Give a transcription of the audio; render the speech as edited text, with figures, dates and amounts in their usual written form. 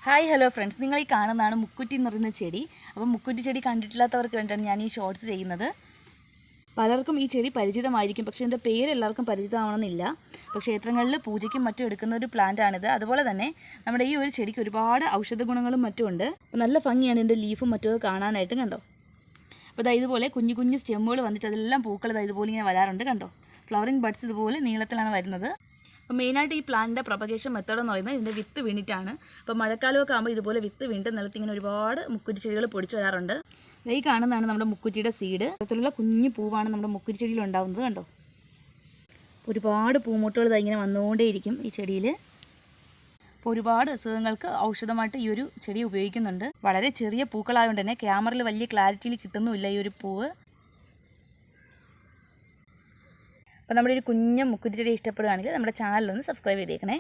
Hi hello friends, നിങ്ങൾ ഈ കാണുന്നതാണ് മുക്കുറ്റി എന്ന് പറയുന്ന ചെടി. അപ്പോൾ മുക്കുറ്റി ചെടി കണ്ടിട്ടില്ലാത്തവർക്ക് വേണ്ടിയാണ് ഞാൻ ഈ ഷോർട്സ് ചെയ്യുന്നത്. പലർക്കും ഈ ചെടി പരിചിതമായിരിക്കും, പക്ഷേ ഇതിൻ്റെ പേര് എല്ലാവർക്കും പരിചിതമാവണമെന്നില്ല. അപ്പോൾ ക്ഷേത്രങ്ങളിൽ പൂജയ്ക്കും മറ്റും എടുക്കുന്ന ഒരു പ്ലാന്റാണിത്. അതുപോലെ തന്നെ നമ്മുടെ ഈ ഒരു ചെടിക്ക് ഒരുപാട് ഔഷധ ഗുണങ്ങളും മറ്റും ഉണ്ട്. അപ്പോൾ നല്ല ഭംഗിയാണ് ഇതിൻ്റെ ലീഫും മറ്റും കാണാനായിട്ടും, കണ്ടോ. അപ്പോൾ ഇതുപോലെ കുഞ്ഞു കുഞ്ഞു സ്റ്റെമ്മുകൾ വന്നിട്ട് അതെല്ലാം പൂക്കൾ ഇതുപോലെ ഇങ്ങനെ വരാറുണ്ട്, കണ്ടോ. ഫ്ലവറിങ് ബഡ്സ് ഇതുപോലെ നീളത്തിലാണ് വരുന്നത്. അപ്പോൾ മെയിനായിട്ട് ഈ പ്ലാന്റിൻ്റെ പ്രൊപ്പഗേഷൻ മെത്തേഡ് എന്ന് പറയുന്നത് ഇതിൻ്റെ വിത്ത് വീണിട്ടാണ്. അപ്പോൾ മഴക്കാലമൊക്കെ ആകുമ്പോൾ ഇതുപോലെ വിത്ത് വീണിട്ട് നിലത്തിങ്ങനെ ഒരുപാട് മുക്കുറ്റി ചെടികൾ പൊടിച്ചു വരാറുണ്ട്. ഈ കാണുന്നതാണ് നമ്മുടെ മുക്കുറ്റിയുടെ സീഡ്. അത്തരത്തിലുള്ള കുഞ്ഞു പൂവാണ് നമ്മുടെ മുക്കുറ്റി ചെടിയിൽ ഉണ്ടാകുന്നത്, കണ്ടോ. ഒരുപാട് പൂമുട്ടുകൾ ഇങ്ങനെ വന്നുകൊണ്ടേയിരിക്കും ഈ ചെടിയിൽ. അപ്പോൾ ഒരുപാട് അസുഖങ്ങൾക്ക് ഔഷധമായിട്ട് ഈ ഒരു ചെടി ഉപയോഗിക്കുന്നുണ്ട്. വളരെ ചെറിയ പൂക്കളായതുകൊണ്ട് തന്നെ ക്യാമറയിൽ വലിയ ക്ലാരിറ്റിയിൽ കിട്ടുന്നുമില്ല ഈ ഒരു പൂവ്. അപ്പോൾ നമ്മുടെ ഒരു കുഞ്ഞു മുക്കുറ്റി ചെടി ഇഷ്ടപ്പെടുകയാണെങ്കിൽ നമ്മുടെ ചാനലൊന്ന് സബ്സ്ക്രൈബ് ചെയ്തേക്കണേ.